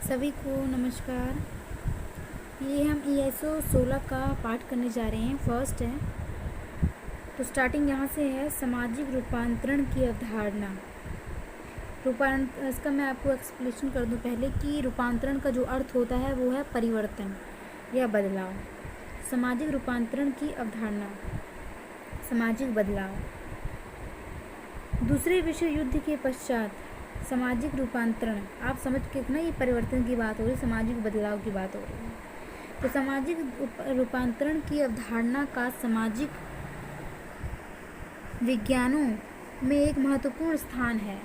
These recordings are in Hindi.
सभी को नमस्कार। ये हम ESO 16 का पाठ करने जा रहे हैं। फर्स्ट है तो स्टार्टिंग यहाँ से है। सामाजिक रूपांतरण की अवधारणा। इसका मैं आपको एक्सप्लेनेशन कर दूँ पहले कि रूपांतरण का जो अर्थ होता है वो है परिवर्तन या बदलाव। सामाजिक रूपांतरण की अवधारणा, सामाजिक बदलाव। दूसरे विश्व युद्ध के पश्चात सामाजिक रूपांतरण, आप समझ के ना, ये परिवर्तन की बात हो रही है, सामाजिक बदलाव की बात हो रही है। तो सामाजिक रूपांतरण की अवधारणा का सामाजिक विज्ञानों में एक महत्वपूर्ण स्थान है।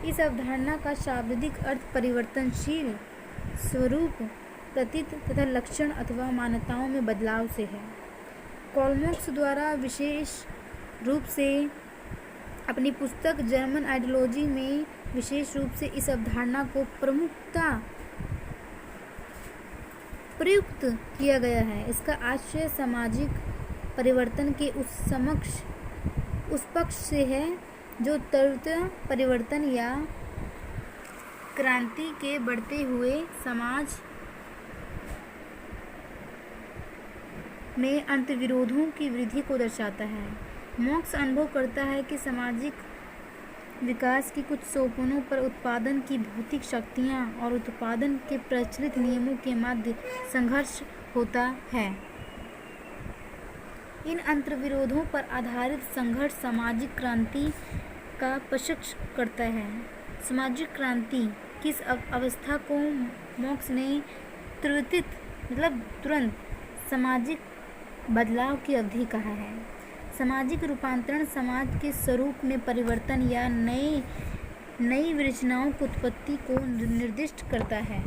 इस अवधारणा का शाब्दिक अर्थ परिवर्तनशील स्वरूप, प्रतीत तथा लक्षण अथवा मान्यताओं में बदलाव से है। कॉलमार्क्स द्वारा विशेष रूप से अपनी पुस्तक जर्मन आइडियोलॉजी में विशेष रूप से इस अवधारणा को प्रयुक्त किया गया है। इसका आशय सामाजिक परिवर्तन के उस पक्ष से है जो त्वरित परिवर्तन या क्रांति के बढ़ते हुए समाज में अंतर्विरोधों की वृद्धि को दर्शाता है। मार्क्स अनुभव करता है कि सामाजिक विकास की कुछ सोपानों पर उत्पादन की भौतिक शक्तियाँ और उत्पादन के प्रचलित नियमों के मध्य संघर्ष होता है। इन अंतर्विरोधों पर आधारित संघर्ष सामाजिक क्रांति का प्रत्यक्ष करता है। सामाजिक क्रांति किस अवस्था को मार्क्स ने तुरंत सामाजिक बदलाव की अवधि कहा है। सामाजिक रूपांतरण समाज के स्वरूप में परिवर्तन या नई विरचनाओं की उत्पत्ति को निर्दिष्ट करता है।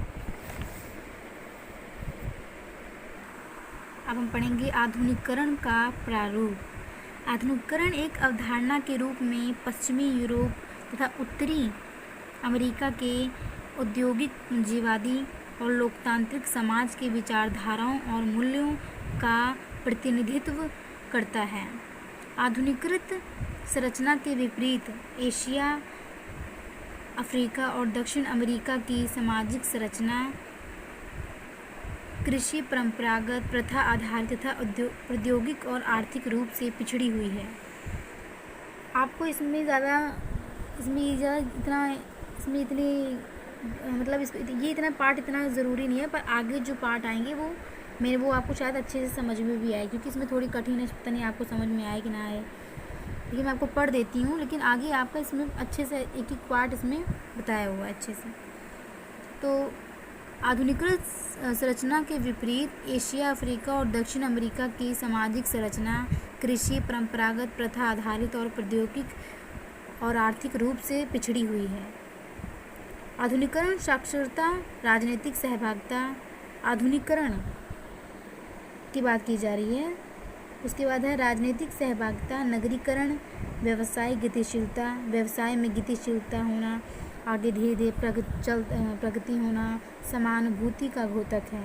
अब हम पढ़ेंगे आधुनिकीकरण का प्रारूप। आधुनिकीकरण एक अवधारणा के रूप में पश्चिमी यूरोप तथा उत्तरी अमेरिका के औद्योगिक पूंजीवादी और लोकतांत्रिक समाज के विचारधाराओं और मूल्यों का प्रतिनिधित्व करता है। आधुनिकीकृत संरचना के विपरीत एशिया, अफ्रीका और दक्षिण अमेरिका की सामाजिक संरचना कृषि, परंपरागत, प्रथा आधारित तथा औद्योगिक और आर्थिक रूप से पिछड़ी हुई है। आपको इसमें इतना पार्ट इतना ज़रूरी नहीं है, पर आगे जो पार्ट आएंगे वो आपको शायद अच्छे से समझ में भी आए, क्योंकि इसमें थोड़ी कठिन है। पता नहीं आपको समझ में आए कि ना आए, लेकिन मैं आपको पढ़ देती हूँ। लेकिन आगे आपका इसमें अच्छे से एक एक पार्ट इसमें बताया हुआ है अच्छे से। तो आधुनिकीकृत संरचना के विपरीत एशिया, अफ्रीका और दक्षिण अमेरिका की सामाजिक संरचना कृषि, परंपरागत, प्रथा आधारित और औद्योगिक और आर्थिक रूप से पिछड़ी हुई है। आधुनिकीकरण साक्षरता, राजनीतिक सहभागिता, आधुनिकीकरण की बात की जा रही है। उसके बाद है राजनीतिक सहभागिता, नगरीकरण, व्यवसाय गतिशीलता, व्यवसाय में गतिशीलता होना, आगे धीरे धीरे प्रगति होना, समानुभूति का घोतक है।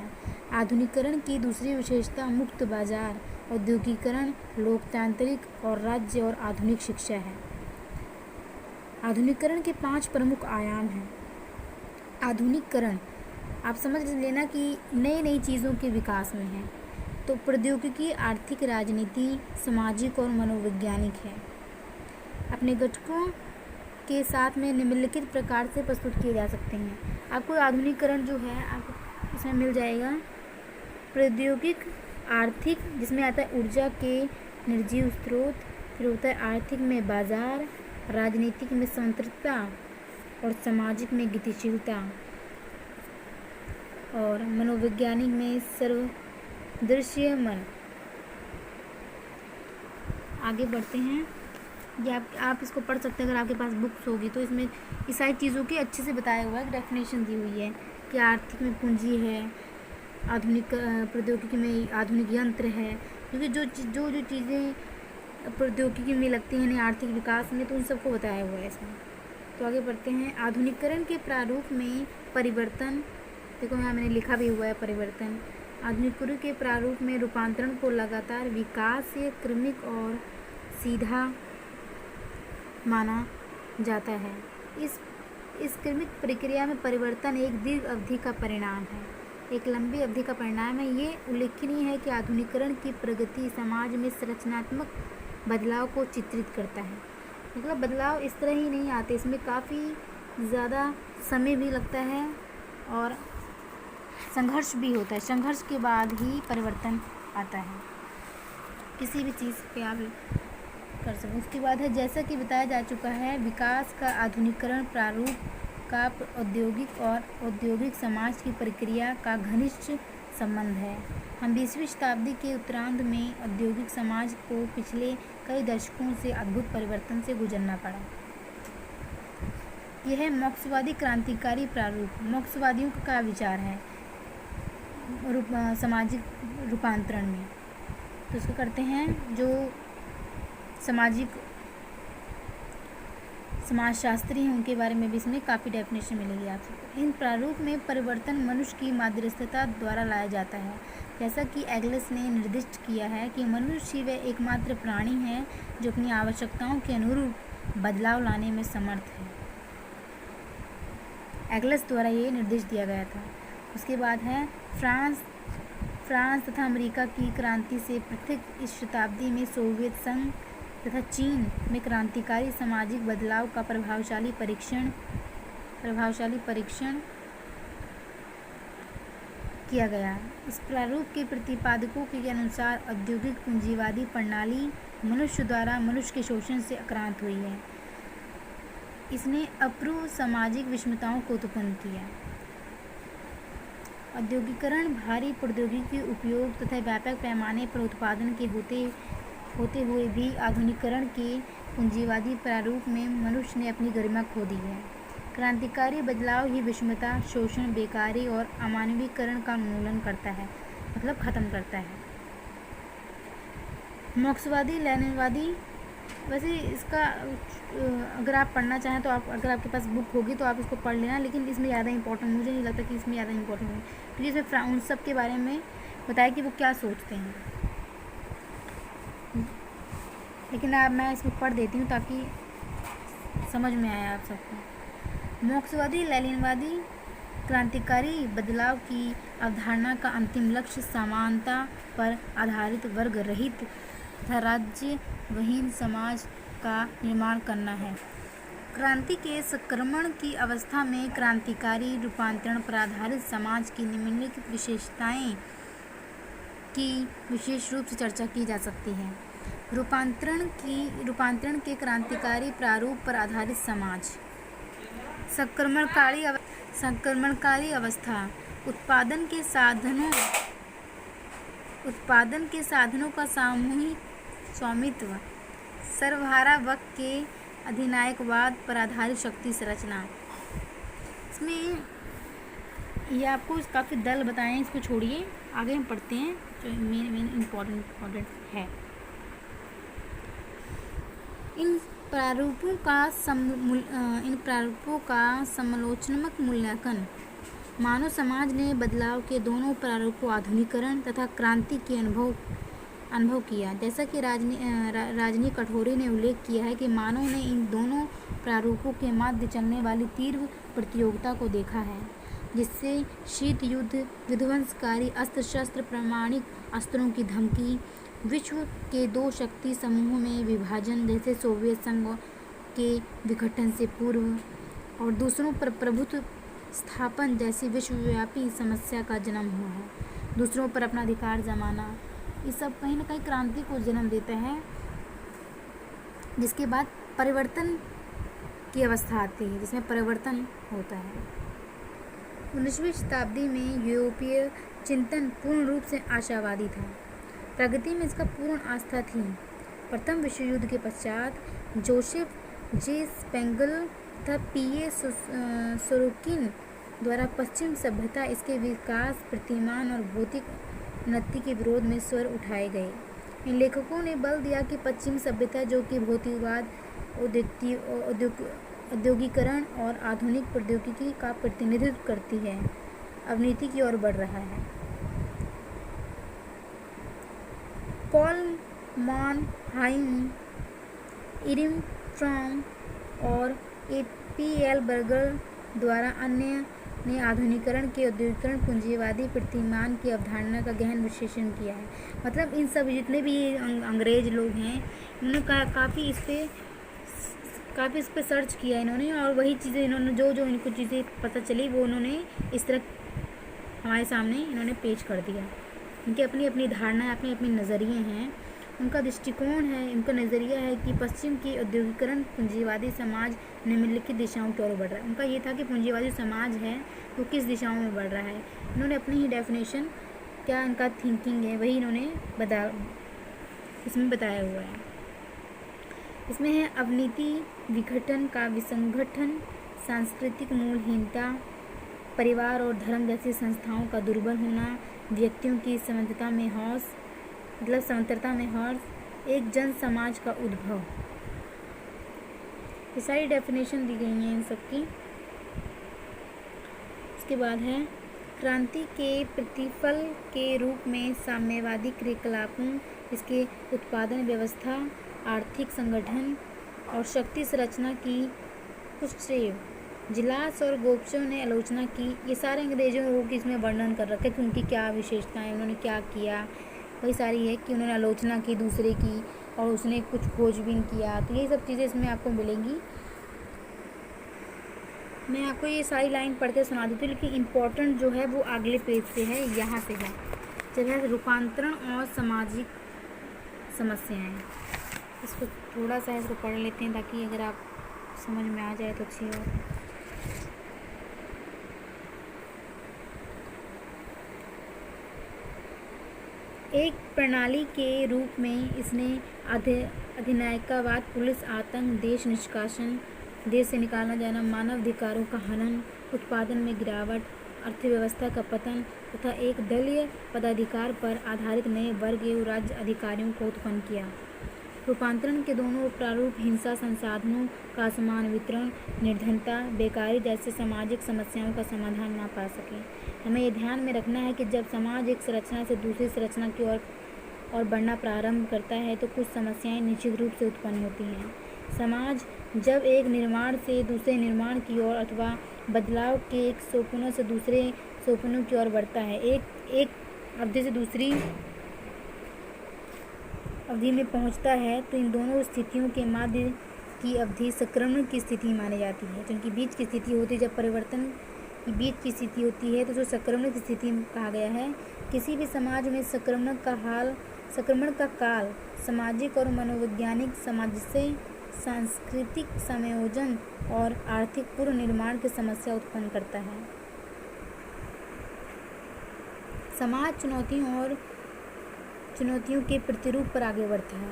आधुनिकीकरण की दूसरी विशेषता मुक्त बाजार, औद्योगिकरण, लोकतांत्रिक और राज्य और आधुनिक शिक्षा है। आधुनिकीकरण के 5 प्रमुख आयाम हैं। आधुनिकीकरण आप समझ लेना कि नई चीज़ों के विकास में है। तो प्रौद्योगिकी, आर्थिक, राजनीति, सामाजिक और मनोवैज्ञानिक है। अपने घटकों के साथ में निम्नलिखित प्रकार से प्रस्तुत किए जा सकते हैं। आपको आधुनिकीकरण जो है आपको इसमें मिल जाएगा। प्रौद्योगिक, आर्थिक, जिसमें आता है ऊर्जा के निर्जीव स्रोत, फिर होता है आर्थिक में बाजार, राजनीतिक में स्वतंत्रता और सामाजिक में गतिशीलता, और मनोवैज्ञानिक में सर्वदर्शी मन। आगे बढ़ते हैं। ये आप इसको पढ़ सकते हैं अगर आपके पास बुक्स होगी तो। इसमें इस सारी चीज़ों की अच्छे से बताया हुआ है, डेफिनेशन दी हुई है कि आर्थिक में पूंजी है, आधुनिक प्रौद्योगिकी में आधुनिक यंत्र है, क्योंकि जो चीज़ें प्रौद्योगिकी में लगती हैं आर्थिक विकास में, तो उन सबको बताया हुआ है इसमें। तो आगे बढ़ते हैं। आधुनिकीकरण के प्रारूप में परिवर्तन, देखो यहाँ मैंने लिखा भी हुआ है परिवर्तन। आधुनिकीकरण के प्रारूप में रूपांतरण को लगातार विकास से क्रमिक और सीधा माना जाता है। इस क्रमिक प्रक्रिया में परिवर्तन एक दीर्घ अवधि का परिणाम है, एक लंबी अवधि का परिणाम है। ये उल्लेखनीय है कि आधुनिकीकरण की प्रगति समाज में संरचनात्मक बदलाव को चित्रित करता है। मतलब बदलाव इस तरह ही नहीं आते, इसमें काफ़ी ज़्यादा समय भी लगता है और संघर्ष भी होता है। संघर्ष के बाद ही परिवर्तन आता है, किसी भी चीज़ पे आप कर सकें। उसके बाद है, जैसा कि बताया जा चुका है, विकास का आधुनिकीकरण प्रारूप का औद्योगिक समाज की प्रक्रिया का घनिष्ठ संबंध है। हम 20वीं शताब्दी के उत्तरार्ध में औद्योगिक समाज को पिछले कई दशकों से अद्भुत परिवर्तन से गुजरना पड़ा। यह है मार्क्सवादी क्रांतिकारी प्रारूप। मार्क्सवादियों का क्या विचार है सामाजिक रूपांतरण में, तो इसको करते हैं। जो समाजशास्त्री हैं उनके बारे में भी इसमें काफ़ी डेफिनेशन मिलेगी आपको। इन प्रारूप में परिवर्तन मनुष्य की मध्यस्थता द्वारा लाया जाता है। जैसा कि एग्लस ने निर्दिष्ट किया है कि मनुष्य वह एकमात्र प्राणी है जो अपनी आवश्यकताओं के अनुरूप बदलाव लाने में समर्थ है। एग्लस द्वारा ये निर्देश दिया गया था। उसके बाद है, फ्रांस तथा अमेरिका की क्रांति से पृथक इस शताब्दी में सोवियत संघ तथा चीन में क्रांतिकारी सामाजिक बदलाव का प्रभावशाली परीक्षण किया गया। इस प्रारूप के प्रतिपादकों के अनुसार औद्योगिक पूंजीवादी प्रणाली मनुष्य द्वारा मनुष्य के शोषण से आक्रांत हुई है। इसने अपूर्व सामाजिक विषमताओं को उत्पन्न किया। औद्योगिकरण भारी प्रौद्योगिकी उपयोग तथा व्यापक पैमाने पर उत्पादन के होते हुए भी आधुनिकीकरण के पूंजीवादी प्रारूप में मनुष्य ने अपनी गरिमा खो दी है। क्रांतिकारी बदलाव ही विषमता, शोषण, बेकारी और अमानवीकरण का उन्मूलन करता है, मतलब खत्म करता है। मार्क्सवादी लेनिनवादी, वैसे इसका अगर आप पढ़ना चाहें तो अगर आपके पास बुक होगी तो आप इसको पढ़ लेना, लेकिन इसमें ज़्यादा इंपॉर्टेंट मुझे नहीं लगता कि इसमें ज़्यादा इंपॉर्टेंट है, क्योंकि इसमें उन सब के बारे में बताया कि वो क्या सोचते हैं। लेकिन मैं इसको पढ़ देती हूँ ताकि समझ में आए आप सबको। मार्क्सवादी लेनिनवादी क्रांतिकारी बदलाव की अवधारणा का अंतिम लक्ष्य समानता पर आधारित वर्ग रहित तथा राज्यविहीन समाज का निर्माण करना है। क्रांति के संक्रमण की अवस्था में क्रांतिकारी रूपांतरण पर आधारित समाज की निम्नलिखित विशेषताएं की विशेष रूप से चर्चा की जा सकती है। रूपांतरण के क्रांतिकारी प्रारूप पर आधारित समाज। संक्रमणकारी अवस्था, उत्पादन के साधनों का सामूहिक स्वामित्व, सर्वहारा वक्त के अधिनायकवाद पर आधारित शक्ति संरचना। इसमें ये आपको काफ़ी दल बताए हैं, इसको छोड़िए, आगे हम पढ़ते हैं जो मेन इम्पोर्टेंट है। इन प्रारूपों का समालोचनात्मक मूल्यांकन। मानव समाज ने बदलाव के दोनों प्रारूपों आधुनिकीकरण तथा क्रांति के अनुभव किया। जैसा कि राजनी कठोरे ने उल्लेख किया है कि मानव ने इन दोनों प्रारूपों के मध्य चलने वाली तीव्र प्रतियोगिता को देखा है, जिससे शीत युद्ध, विध्वंसकारी अस्त्र शस्त्र, परमाणु अस्त्रों की धमकी, विश्व के दो शक्ति समूहों में विभाजन जैसे सोवियत संघ के विघटन से पूर्व और दूसरों पर प्रभुत्व स्थापन जैसी विश्वव्यापी समस्या का जन्म हुआ है। दूसरों पर अपना अधिकार जमाना, ये सब कहीं ना कहीं क्रांति को जन्म देता है, जिसके बाद परिवर्तन की अवस्था आती है, जिसमें परिवर्तन होता है। 19वीं शताब्दी में यूरोपीय चिंतन पूर्ण रूप से आशावादी था। प्रगति में इसका पूर्ण आस्था थी। प्रथम विश्व युद्ध के पश्चात जोसेफ जे स्पेंगल तथा पीए सोरोकिन द्वारा पश्चिम सभ्यता, इसके विकास, प्रतिमान और भौतिक उन्नति के विरोध में स्वर उठाए गए। इन लेखकों ने बल दिया कि पश्चिम सभ्यता, जो कि भौतिकवाद, औद्योगिकरण और आधुनिक प्रौद्योगिकी का प्रतिनिधित्व करती है, अवनति की ओर बढ़ रहा है। पॉल मानहाइम, इरिम फ्रॉम और APL बर्गर द्वारा अन्य ने आधुनिकीकरण के औद्योगिकरण पूंजीवादी प्रतिमान की अवधारणा का गहन विश्लेषण किया है। मतलब इन सब जितने भी अंग्रेज लोग हैं, इन्होंने काफ़ी इस पर सर्च किया इन्होंने, और वही चीज़ें इन्होंने जो इनको चीज़ें पता चली वो उन्होंने इस तरह हमारे सामने इन्होंने पेश कर दिया। इनकी अपनी अपनी धारणाएं, अपने अपने नज़रिए हैं, उनका दृष्टिकोण है, उनका नज़रिया है कि पश्चिम की औद्योगिकरण पूंजीवादी समाज निम्नलिखित दिशाओं की ओर बढ़ रहा है। उनका ये था कि पूंजीवादी समाज है वो किस दिशाओं में बढ़ रहा है। इन्होंने अपनी ही डेफिनेशन, क्या इनका थिंकिंग है, वही इन्होंने इसमें बताया हुआ है। इसमें है अवनीति, विघटन का विसंगठन, सांस्कृतिक मूलहीनता, परिवार और धर्म जैसी संस्थाओं का दुर्बल होना, व्यक्तियों की समंतता में हर्ष, एक जन समाज का उद्भव। ये सारी डेफिनेशन दी गई हैं इन सब की। उसके बाद है क्रांति के प्रतिफल के रूप में साम्यवादी क्रियाकलापों, इसके उत्पादन व्यवस्था, आर्थिक संगठन और शक्ति संरचना की कुछ श्रेय जिलास और गोप्सो ने आलोचना की। ये सारे अंग्रेजों की इसमें वर्णन कर रखा है कि उनकी क्या विशेषताएं, उन्होंने क्या किया, वही सारी है कि उन्होंने आलोचना की दूसरे की, और उसने कुछ खोजबीन किया। तो ये सब चीज़ें इसमें आपको मिलेंगी। मैं आपको ये सारी लाइन पढ़ के सुना देती हूँ, लेकिन इम्पोर्टेंट जो है वो अगले पेज से है, यहाँ से है। जब है रूपांतरण और सामाजिक समस्याएं, इसको थोड़ा सा इसको पढ़ लेते हैं ताकि अगर आप समझ में आ जाए तो अच्छी हो। एक प्रणाली के रूप में इसने अधिनायकवाद, पुलिस, आतंक, देश निष्कासन, देश से निकालना जाना, मानवाधिकारों का हनन, उत्पादन में गिरावट, अर्थव्यवस्था का पतन तथा एक दलीय पदाधिकार पर आधारित नए वर्ग एवं राज्य अधिकारियों को उत्पन्न किया। रूपांतरण के दोनों प्रारूप हिंसा, संसाधनों का असमान वितरण, निर्धनता, बेकारी जैसे सामाजिक समस्याओं का समाधान ना पा सके। हमें ये ध्यान में रखना है कि जब समाज एक संरचना से दूसरी संरचना की ओर बढ़ना प्रारंभ करता है तो कुछ समस्याएं निश्चित रूप से उत्पन्न होती हैं। समाज जब एक निर्माण से दूसरे निर्माण की ओर अथवा बदलाव के एक सोपानों से दूसरे सोपानों की ओर बढ़ता है, एक अवधि से दूसरी अवधि में पहुंचता है, तो इन दोनों स्थितियों के मध्य की अवधि संक्रमण की स्थिति मानी जाती है। जिनकी बीच की स्थिति होती है, जब परिवर्तन की बीच की स्थिति होती है तो जो संक्रमण की स्थिति कहा गया है। किसी भी समाज में संक्रमण का काल सामाजिक और मनोवैज्ञानिक, सामंजस्य, सांस्कृतिक संयोजन और आर्थिक पुनर्निर्माण की समस्या उत्पन्न करता है। समाज चुनौतियों के प्रतिरूप पर आगे बढ़ता है।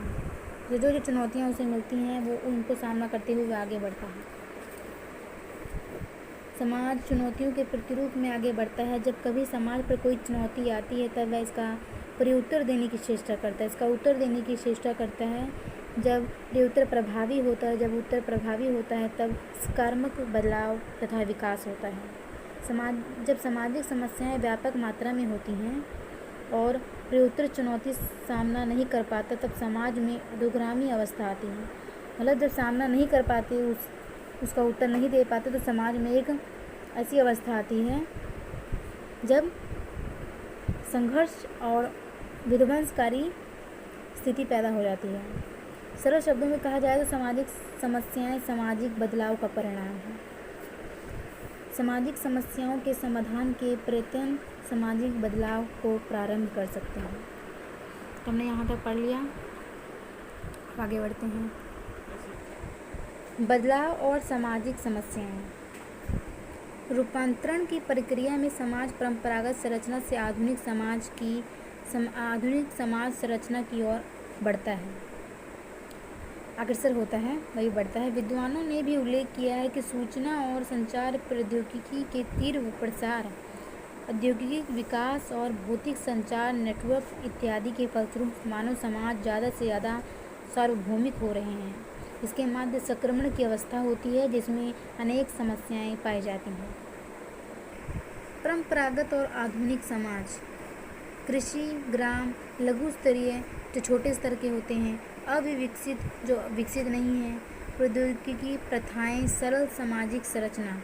जो चुनौतियां उसे मिलती हैं वो उनको सामना करते हुए आगे बढ़ता है। समाज चुनौतियों के प्रतिरूप में आगे बढ़ता है। जब कभी समाज पर कोई चुनौती आती है तब वह इसका प्रत्युत्तर देने की चेष्टा करता है। जब उत्तर प्रभावी होता है तब सकारात्मक बदलाव तथा विकास होता है। जब सामाजिक समस्याएं व्यापक मात्रा में होती हैं और प्रत्युत्तर चुनौती सामना नहीं कर पाता तब समाज में अधोगामी अवस्था आती है। मतलब जब सामना नहीं कर पाते, उसका उत्तर नहीं दे पाते, तो समाज में एक ऐसी अवस्था आती है जब संघर्ष और विध्वंसकारी स्थिति पैदा हो जाती है। सरल शब्दों में कहा जाए तो सामाजिक समस्याएं सामाजिक बदलाव का परिणाम है। सामाजिक समस्याओं के समाधान के प्रयत्न सामाजिक बदलाव को प्रारंभ कर सकते हैं। तो हमने यहाँ तक पढ़ लिया, आगे बढ़ते हैं। बदलाव और सामाजिक समस्याएं। रूपांतरण की प्रक्रिया में समाज परंपरागत संरचना से आधुनिक समाज संरचना की ओर बढ़ता है, अग्रसर होता है, वही बढ़ता है। विद्वानों ने भी उल्लेख किया है कि सूचना और संचार प्रौद्योगिकी के तीव्र प्रसार, औद्योगिक विकास और भौतिक संचार नेटवर्क इत्यादि के फलस्वरूप मानव समाज ज़्यादा से ज़्यादा सार्वभौमिक हो रहे हैं। इसके मध्य संक्रमण की अवस्था होती है जिसमें अनेक समस्याएं पाई जाती हैं। परंपरागत और आधुनिक समाज, कृषि, ग्राम, लघु स्तरीय जो छोटे स्तर के होते हैं, अविकसित जो विकसित नहीं हैं, प्रौद्योगिकी, प्रथाएं, सरल सामाजिक संरचना।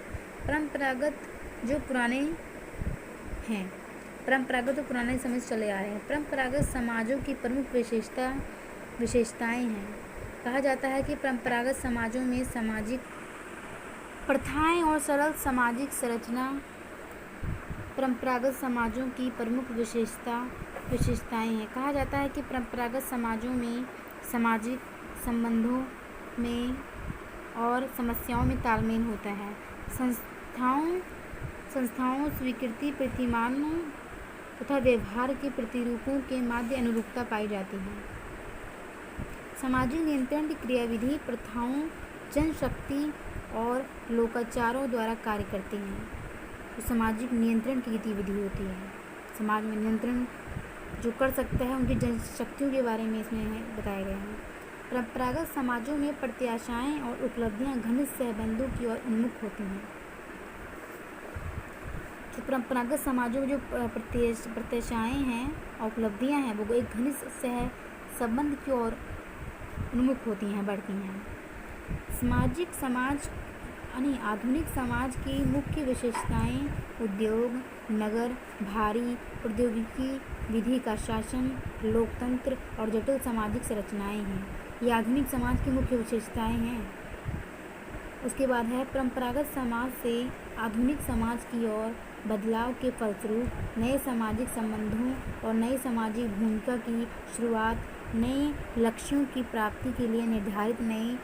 परंपरागत जो पुराने हैं, परंपरागत तो पुराने समय से चले आ रहे हैं। परंपरागत समाजों की प्रमुख विशेषताएं हैं। कहा जाता है कि परंपरागत समाजों में सामाजिक प्रथाएं और सरल सामाजिक संरचना परंपरागत समाजों की प्रमुख विशेषताएं हैं। कहा जाता है कि परंपरागत समाजों में सामाजिक संबंधों में और समस्याओं में तालमेल होता है। संस्थाओं स्वीकृति, प्रतिमानों तथा व्यवहार के प्रतिरूपों के माध्य अनुरूपता पाई जाती है। सामाजिक नियंत्रण की क्रियाविधि प्रथाओं, जनशक्ति और लोकाचारों द्वारा कार्य करती हैं। तो सामाजिक नियंत्रण की गतिविधि होती है। समाज में नियंत्रण जो कर सकता है उनकी जनशक्तियों के बारे में इसमें बताया गया है। परंपरागत समाजों में प्रत्याशाएं और उपलब्धियां घनिष्ठ संबंधों की ओर उन्मुख होती हैं। तो परंपरागत समाजों में जो प्रत्याशाएं हैं और उपलब्धियां हैं वो एक घनिष्ठ संबंध की ओर उन्मुख होती हैं, बढ़ती हैं। आधुनिक समाज की मुख्य विशेषताएं उद्योग, नगर, भारी प्रौद्योगिकी, विधि का शासन, लोकतंत्र और जटिल सामाजिक संरचनाएं हैं। ये आधुनिक समाज की मुख्य विशेषताएं हैं। उसके बाद है परंपरागत समाज से आधुनिक समाज की ओर बदलाव के फलस्वरूप नए सामाजिक संबंधों और नई सामाजिक भूमिका की शुरुआत नए लक्ष्यों की प्राप्ति के लिए निर्धारित नए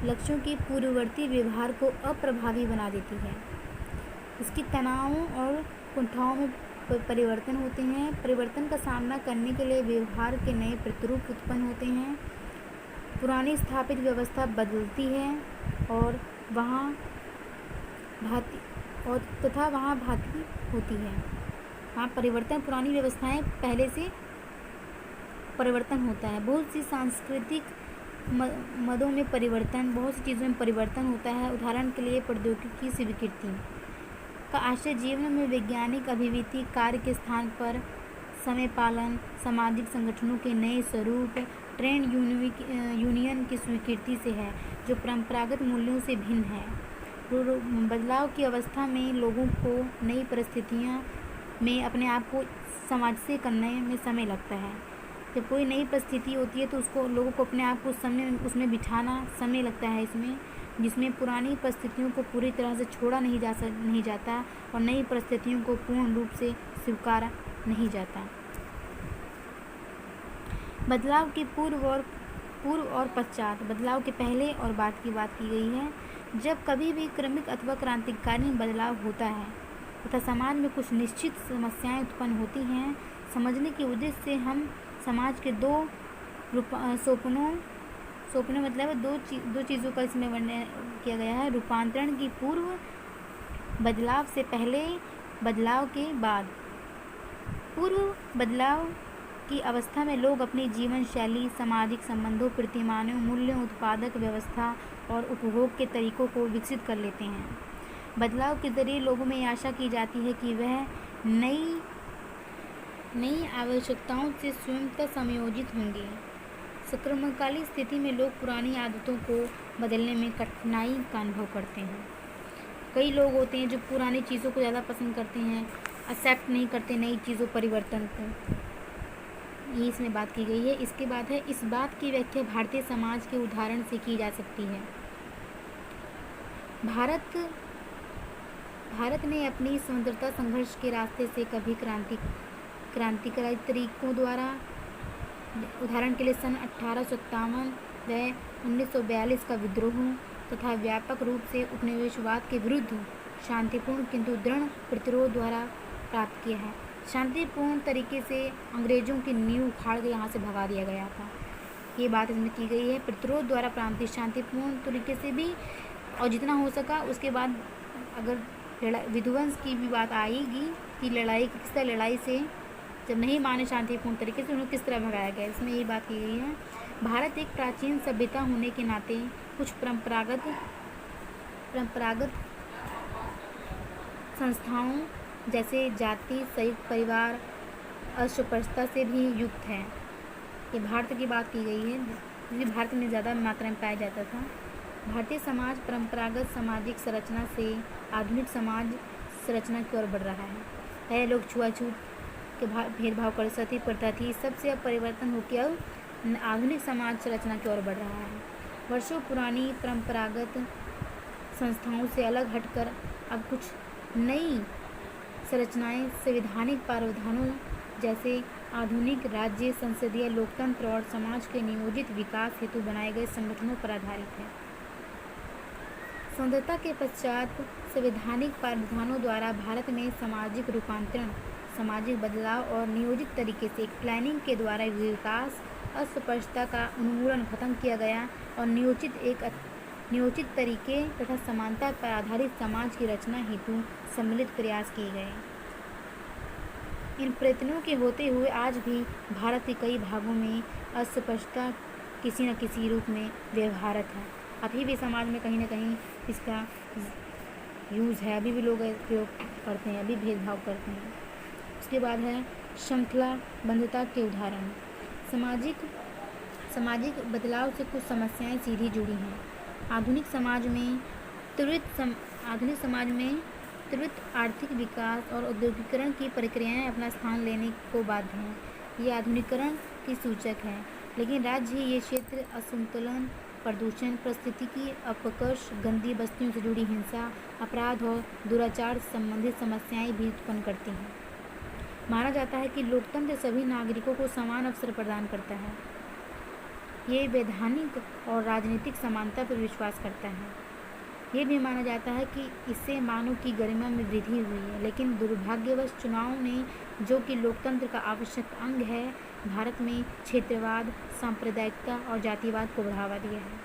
लक्ष्यों के पूर्ववर्ती व्यवहार को अप्रभावी बना देती है। इसकी तनावों और कुंठाओं में परिवर्तन होते हैं। परिवर्तन का सामना करने के लिए व्यवहार के नए प्रतिरूप उत्पन्न होते हैं। पुरानी स्थापित व्यवस्था बदलती है और वहाँ भांति होती है। हाँ, परिवर्तन, पुरानी व्यवस्थाएं पहले से परिवर्तन होता है। बहुत सी सांस्कृतिक मदों में परिवर्तन, बहुत सी चीज़ों में परिवर्तन होता है। उदाहरण के लिए प्रौद्योगिकी स्वीकृति का आशय जीवन में वैज्ञानिक अभिवृद्धि, कार्य के स्थान पर समय पालन, सामाजिक संगठनों के नए स्वरूप, ट्रेड यूनियन की स्वीकृति से है जो परंपरागत मूल्यों से भिन्न है। बदलाव की अवस्था में लोगों को नई परिस्थितियों में अपने आप को सामंजस्य करने में समय लगता है। जब कोई नई परिस्थिति होती है तो लोगों को अपने आप को उसमें बिठाना समय लगता है इसमें, जिसमें पुरानी परिस्थितियों को पूरी तरह से छोड़ा नहीं जाता और नई परिस्थितियों को पूर्ण रूप से स्वीकारा नहीं जाता। बदलाव के पूर्व और पश्चात, बदलाव के पहले और बाद की बात की गई है। जब कभी भी क्रमिक अथवा क्रांतिकारी बदलाव होता है तथा समाज में कुछ निश्चित समस्याएं उत्पन्न होती हैं, समझने के उद्देश्य से हम समाज के दो सोपनों मतलब दो चीज़ों का इसमें वर्णन किया गया है। रूपांतरण की पूर्व, बदलाव से पहले, बदलाव के बाद। पूर्व बदलाव की अवस्था में लोग अपनी जीवन शैली, सामाजिक संबंधों, प्रतिमानों, मूल्यों, उत्पादक व्यवस्था और उपभोग के तरीकों को विकसित कर लेते हैं। बदलाव के जरिए लोगों में आशा की जाती है कि वह नई आवश्यकताओं से स्वयं का समायोजित होंगे। संक्रमणकालीन स्थिति में लोग पुरानी आदतों को बदलने में कठिनाई का अनुभव करते हैं। कई लोग होते हैं जो पुरानी चीज़ों को ज़्यादा पसंद करते हैं, एक्सेप्ट नहीं करते नई चीज़ों, परिवर्तन को। ये इसमें बात की गई है। इसके बाद है, इस बात की व्याख्या भारतीय समाज के उदाहरण से की जा सकती है। भारत ने अपनी स्वतंत्रता संघर्ष के रास्ते से कभी क्रांतिकारी तरीकों द्वारा, उदाहरण के लिए सन 1857 व 1942 का विद्रोह तथा व्यापक रूप से उपनिवेशवाद के विरुद्ध शांतिपूर्ण किंतु दृढ़ प्रतिरोध द्वारा प्राप्त किया है। शांतिपूर्ण तरीके से अंग्रेजों की नींव उखाड़ के यहाँ से भगा दिया गया था। ये बात इसमें की गई है। प्रतिरोध द्वारा प्राप्ति शांतिपूर्ण तरीके से भी, और जितना हो सका उसके बाद अगर विध्वंस की भी बात आएगी कि किस तरह लड़ाई से जब नहीं माने शांतिपूर्ण तरीके से उन्हें किस तरह भगाया गया, इसमें ये बात की गई है। भारत एक प्राचीन सभ्यता होने के नाते कुछ परंपरागत संस्थाओं जैसे जाति, संयुक्त परिवार, अस्पृश्यता से भी युक्त है। ये भारत की बात की गई है क्योंकि भारत में ज़्यादा मात्रा में पाया जाता था। भारतीय समाज परंपरागत सामाजिक संरचना से आधुनिक समाज संरचना की ओर बढ़ रहा है। पहले लोग छुआछूत के भेदभाव कर सती प्रथा थी, सबसे अब परिवर्तन होकर अब आधुनिक समाज संरचना की ओर बढ़ रहा है। वर्षों पुरानी परंपरागत संस्थाओं से अलग हटकर अब कुछ नई संरचनाएं संवैधानिक प्रावधानों जैसे आधुनिक राज्य, संसदीय लोकतंत्र और समाज के नियोजित विकास हेतु बनाए गए संगठनों पर आधारित है। स्वतंत्रता के पश्चात संवैधानिक प्रावधानों द्वारा भारत में सामाजिक रूपांतरण, सामाजिक बदलाव और नियोजित तरीके से प्लानिंग के द्वारा विकास, अस्पष्टता का उन्मूलन खत्म किया गया और नियोजित तरीके तथा समानता पर आधारित समाज की रचना हेतु सम्मिलित प्रयास किए गए। इन प्रयत्नों के होते हुए आज भी भारत के कई भागों में अस्पष्टता किसी न किसी रूप में व्यवहारत है। अभी भी समाज में कहीं न कहीं इसका यूज़ है, अभी भी लोग प्रयोग करते हैं, अभी भेदभाव करते हैं। उसके बाद है श्रृंखलाबद्धता के उदाहरण। सामाजिक बदलाव से कुछ समस्याएं सीधी जुड़ी हैं। आधुनिक समाज में त्वरित आर्थिक विकास और औद्योगिकरण की प्रक्रियाएं अपना स्थान लेने को बाध्य हैं। ये आधुनिकीकरण की सूचक है, लेकिन राज्य ही ये क्षेत्र असंतुलन, प्रदूषण, पारिस्थितिकी अपकर्ष, गंदी बस्तियों से जुड़ी हिंसा, अपराध और दुराचार संबंधित समस्याएं भी उत्पन्न करती हैं। माना जाता है कि लोकतंत्र सभी नागरिकों को समान अवसर प्रदान करता है। ये वैधानिक और राजनीतिक समानता पर विश्वास करता है। ये भी माना जाता है कि इससे मानव की गरिमा में वृद्धि हुई है, लेकिन दुर्भाग्यवश चुनाव ने, जो कि लोकतंत्र का आवश्यक अंग है, भारत में क्षेत्रवाद, सांप्रदायिकता और जातिवाद को बढ़ावा दिया है।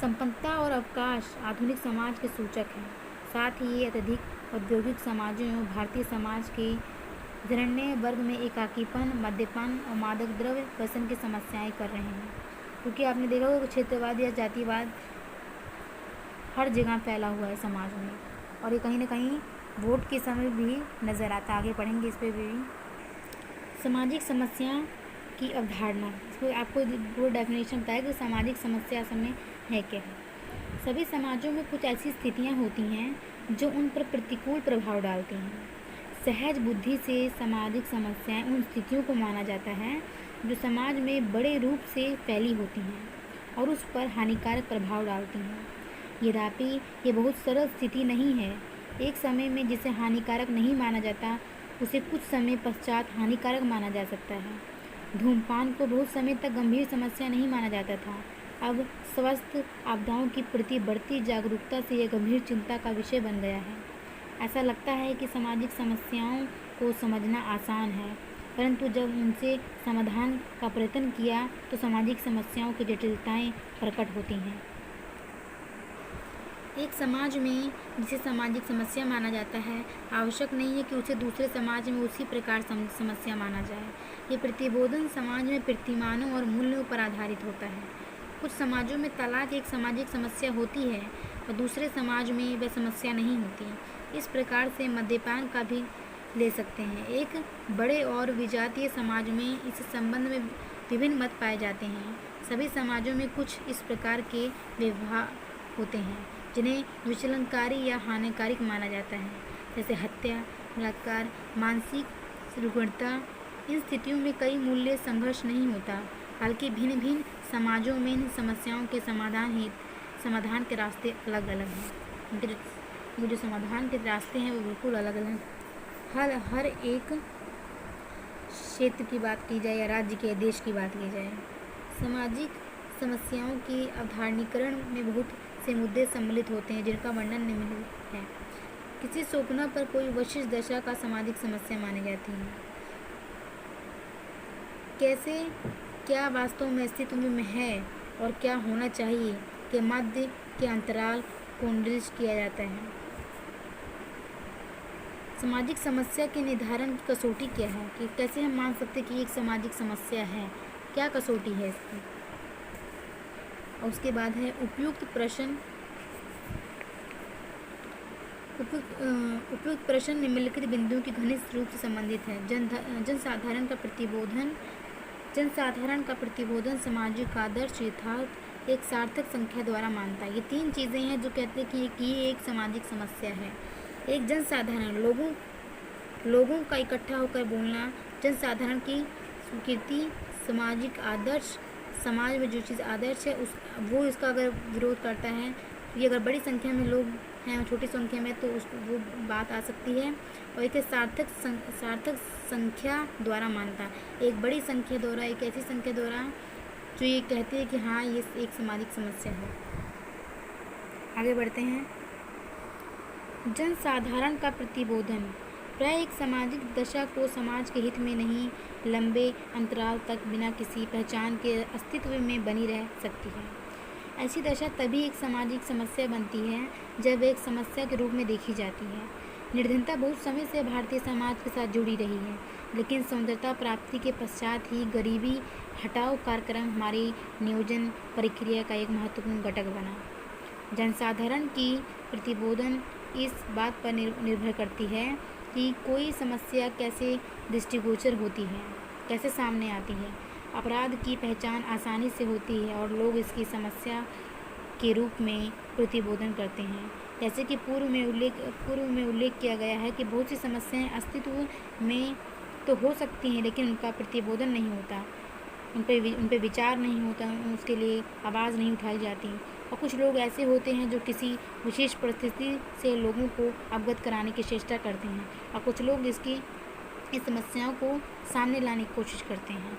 संपन्नता और अवकाश आधुनिक समाज के सूचक हैं। साथ ही ये अत्यधिक औद्योगिक समाजों एवं भारतीय समाज के धन्य वर्ग में एकाकीपन, मद्यपान और मादक द्रव्य व्यसन की समस्याएं कर रहे हैं। क्योंकि आपने देखा होगा क्षेत्रवाद या जातिवाद हर जगह फैला हुआ है समाज में, और ये कहीं ना कहीं वोट के समय भी नज़र आता है। आगे पढ़ेंगे इस पर भी। सामाजिक समस्या की अवधारणा, इसको आपको वो डेफिनेशन बताया कि सामाजिक समस्या असल में है क्या है। सभी समाजों में कुछ ऐसी स्थितियां होती हैं जो उन पर प्रतिकूल प्रभाव डालती हैं। सहज बुद्धि से सामाजिक समस्याएं उन स्थितियों को माना जाता है जो समाज में बड़े रूप से फैली होती हैं और उस पर हानिकारक प्रभाव डालती हैं। यद्यपि ये बहुत सरल स्थिति नहीं है। एक समय में जिसे हानिकारक नहीं माना जाता, उसे कुछ समय पश्चात हानिकारक माना जा सकता है। धूम्रपान को बहुत समय तक गंभीर समस्या नहीं माना जाता था। अब स्वास्थ्य आपदाओं के प्रति बढ़ती जागरूकता से यह गंभीर चिंता का विषय बन गया है। ऐसा लगता है कि सामाजिक समस्याओं को समझना आसान है, परंतु जब उनसे समाधान का प्रयत्न किया तो सामाजिक समस्याओं की जटिलताएं प्रकट होती हैं। एक समाज में जिसे सामाजिक समस्या माना जाता है, आवश्यक नहीं है कि उसे दूसरे समाज में उसी प्रकार समस्या माना जाए। ये प्रतिबोधन समाज में प्रतिमानों और मूल्यों पर आधारित होता है। कुछ समाजों में तलाक एक सामाजिक समस्या होती है और दूसरे समाज में वह समस्या नहीं होती। इस प्रकार से मद्यपान का भी ले सकते हैं। एक बड़े और विजातीय समाज में इस संबंध में विभिन्न मत पाए जाते हैं। सभी समाजों में कुछ इस प्रकार के व्यवहार होते हैं जिन्हें विचलनकारी या हानिकारक माना जाता है, जैसे हत्या, बलात्कार, मानसिक रुग्णता। इन स्थितियों में कई मूल्य संघर्ष नहीं होता, बल्कि भिन्न भिन्न समाजों में इन समस्याओं के समाधान के रास्ते अलग अलग हैं। ये जो समाधान के रास्ते हैं वो बिल्कुल अलग अलग हैं। हर एक क्षेत्र की बात की जाए या राज्य के देश की बात की जाए, सामाजिक समस्याओं की अवधारणीकरण में बहुत से मुद्दे सम्मिलित होते हैं जिनका वर्णन निम्नलिखित है। किसी स्वप्न पर कोई विशिष्ट दशा का सामाजिक समस्या मानी जाती है। कैसे, क्या वास्तव में अस्तित्व में है और क्या होना चाहिए के मध्य के अंतराल को निर्दिष्ट किया जाता है। सामाजिक समस्या के निर्धारण की कसौटी क्या है, कि कैसे हम मान सकते हैं कि एक सामाजिक समस्या है, क्या कसौटी है इसकी। और उसके बाद है उपयुक्त प्रश्न निम्नलिखित बिंदुओं की घनिष्ठ रूप से संबंधित है। जनसाधारण का प्रतिबोधन जनसाधारण का प्रतिबोधन सामाजिक आदर्श यथार्थ एक सार्थक संख्या द्वारा मानता है। ये 3 चीज़ें हैं जो कहते हैं कि ये एक सामाजिक समस्या है। एक जनसाधारण लोगों का इकट्ठा होकर बोलना, जनसाधारण की स्वीकृति, सामाजिक आदर्श, समाज में जो चीज़ आदर्श है वो इसका अगर विरोध करता है, ये अगर बड़ी संख्या में लोग हैं और छोटी संख्या में तो उसको वो बात आ सकती है। और एक सार्थक संख्या द्वारा मानता, एक बड़ी संख्या द्वारा, एक ऐसी संख्या द्वारा जो ये कहती है कि हाँ ये एक सामाजिक समस्या है। आगे बढ़ते हैं। जनसाधारण का प्रतिबोधन प्राय एक सामाजिक दशा को समाज के हित में नहीं, लंबे अंतराल तक बिना किसी पहचान के अस्तित्व में बनी रह सकती है। ऐसी दशा तभी एक सामाजिक समस्या बनती है जब एक समस्या के रूप में देखी जाती है। निर्धनता बहुत समय से भारतीय समाज के साथ जुड़ी रही है, लेकिन स्वतंत्रता प्राप्ति के पश्चात ही गरीबी हटाओ कार्यक्रम हमारी नियोजन प्रक्रिया का एक महत्वपूर्ण घटक बना। जनसाधारण की प्रतिबोधन इस बात पर निर्भर करती है कि कोई समस्या कैसे दृष्टिगोचर होती है, कैसे सामने आती है। अपराध की पहचान आसानी से होती है और लोग इसकी समस्या के रूप में प्रतिबोधन करते हैं। जैसे कि पूर्व में उल्लेख किया गया है कि बहुत सी समस्याएं अस्तित्व में तो हो सकती हैं, लेकिन उनका प्रतिबोधन नहीं होता, उन पे विचार नहीं होता, उसके लिए आवाज़ नहीं उठाई जाती। और कुछ लोग ऐसे होते हैं जो किसी विशेष परिस्थिति से लोगों को अवगत कराने की चेष्टा करते हैं, और कुछ लोग इस समस्याओं को सामने लाने की कोशिश करते हैं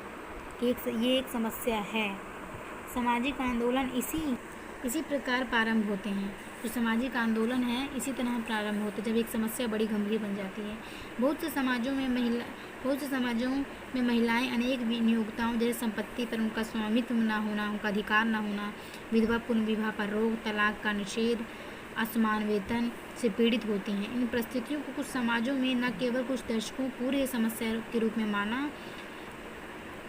कि ये एक समस्या है। सामाजिक आंदोलन इसी प्रकार प्रारंभ होते हैं। जो सामाजिक आंदोलन है इसी तरह प्रारंभ होते हैं जब एक समस्या बड़ी गंभीर बन जाती है। बहुत से समाजों में महिलाएं अनेक नियोक्ताओं जैसे संपत्ति पर उनका स्वामित्व न होना, उनका अधिकार न होना, विधवा पुनर्विवाह पर रोक, तलाक का निषेध, असमान वेतन से पीड़ित होती हैं। इन परिस्थितियों को कुछ समाजों में न केवल कुछ दशकों पूरे समस्या के रूप में माना।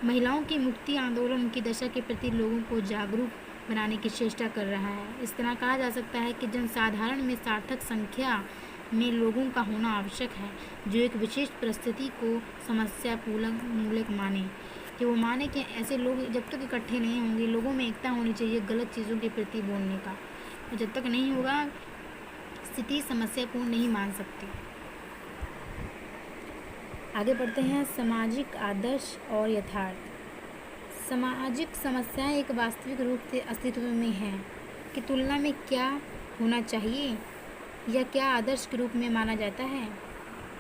महिलाओं की मुक्ति आंदोलन उनकी दशा के प्रति लोगों को जागरूक बनाने की चेष्टा कर रहा है। इस तरह कहा जा सकता है कि जनसाधारण में सार्थक संख्या में लोगों का होना आवश्यक है जो एक विशेष परिस्थिति को समस्या मूलक माने, कि वो माने कि ऐसे लोग जब तक इकट्ठे नहीं होंगे, लोगों में एकता होनी चाहिए गलत चीज़ों के प्रति बोलने का, और जब तक नहीं होगा स्थिति समस्यापूर्ण नहीं मान सकती। आगे बढ़ते हैं। सामाजिक आदर्श और यथार्थ। सामाजिक समस्याएं एक वास्तविक रूप से अस्तित्व में हैं कि तुलना में क्या होना चाहिए या क्या आदर्श के रूप में माना जाता है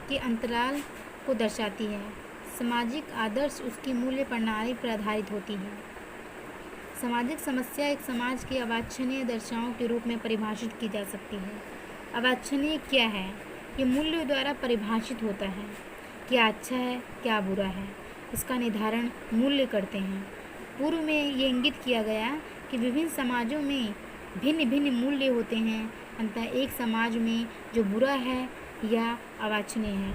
कि अंतराल को दर्शाती है। सामाजिक आदर्श उसकी मूल्य प्रणाली पर आधारित होती है। सामाजिक समस्या एक समाज के अवांछनीय दशाओं के रूप में परिभाषित की जा सकती है। अवांछनीय क्या है? ये मूल्य द्वारा परिभाषित होता है, क्या अच्छा है क्या बुरा है, इसका निर्धारण मूल्य करते हैं। पूर्व में ये इंगित किया गया कि विभिन्न समाजों में भिन्न भिन्न मूल्य होते हैं, अतः एक समाज में जो बुरा है या अवांछनीय है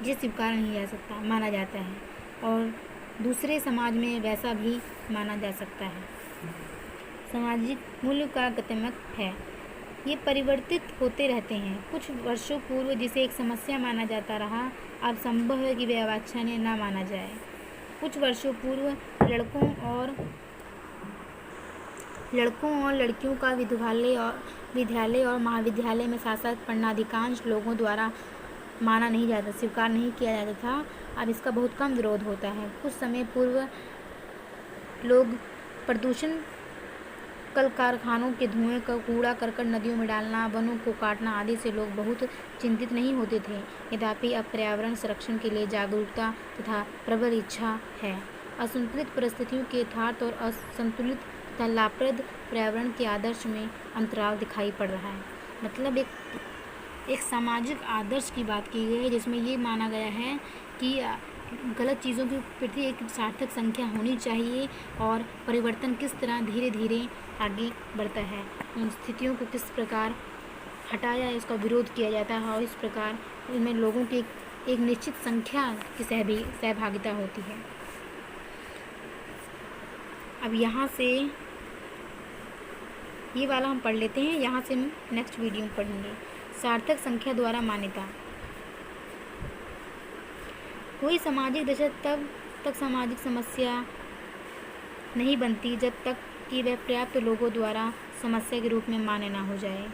ये स्वीकार नहीं जा सकता माना जाता है, और दूसरे समाज में वैसा भी माना जा सकता है। सामाजिक मूल्य का गत्यात्मक है, ये परिवर्तित होते रहते हैं। कुछ वर्षों पूर्व जिसे एक समस्या माना जाता रहा, अब संभव है कि वे अवांछनीय न माना जाए। कुछ वर्षों पूर्व लड़कों और लड़कियों का विद्यालय और महाविद्यालय में साथ साथ पढ़ना अधिकांश लोगों द्वारा माना नहीं जाता, स्वीकार नहीं किया जाता था। अब इसका बहुत कम विरोध होता है। कुछ समय पूर्व लोग प्रदूषण, कल कारखानों के धुएं का कूड़ा करकट नदियों में डालना, वनों को काटना आदि से लोग बहुत चिंतित नहीं होते थे। यद्यपि अब पर्यावरण संरक्षण के लिए जागरूकता तथा प्रबल इच्छा है। असंतुलित परिस्थितियों के यथार्थ और असंतुलित तथा लाभप्रद पर्यावरण के आदर्श में अंतराल दिखाई पड़ रहा है। मतलब एक सामाजिक आदर्श की बात की गई है जिसमें ये माना गया है कि गलत चीज़ों के प्रति एक सार्थक संख्या होनी चाहिए और परिवर्तन किस तरह धीरे धीरे आगे बढ़ता है, उन स्थितियों को किस प्रकार हटाया, इसका विरोध किया जाता है और इस प्रकार इनमें लोगों की एक निश्चित संख्या की सहभागिता होती है। अब यहाँ से ये वाला हम पढ़ लेते हैं, यहाँ से हम नेक्स्ट वीडियो में पढ़ेंगे। सार्थक संख्या द्वारा मान्यता। कोई सामाजिक दशा तक सामाजिक समस्या नहीं बनती जब तक कि वह पर्याप्त लोगों द्वारा समस्या के रूप में मान्य ना हो जाए।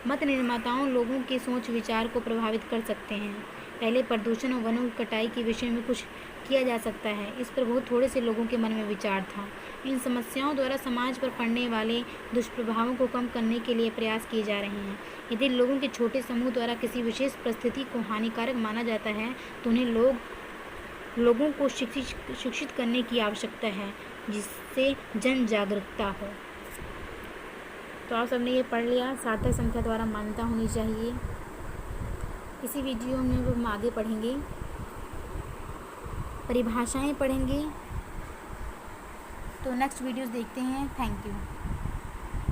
मत निर्माताओं लोगों के सोच विचार को प्रभावित कर सकते हैं। पहले प्रदूषण और वनों की कटाई के विषय में कुछ किया जा सकता है, इस पर बहुत थोड़े से लोगों के मन में विचार था। इन समस्याओं द्वारा समाज पर पड़ने वाले दुष्प्रभावों को कम करने के लिए प्रयास किए जा रहे हैं। यदि लोगों के छोटे समूह द्वारा किसी विशेष परिस्थिति को हानिकारक माना जाता है तो उन्हें लोगों को शिक्षित करने की आवश्यकता है, जिससे जन जागरूकता हो। तो आप सबने ये पढ़ लिया, सार्थक संख्या द्वारा मान्यता होनी चाहिए। इसी वीडियो में हम आगे पढ़ेंगे, परिभाषाएं पढ़ेंगे। तो नेक्स्ट वीडियोस देखते हैं। Thank you.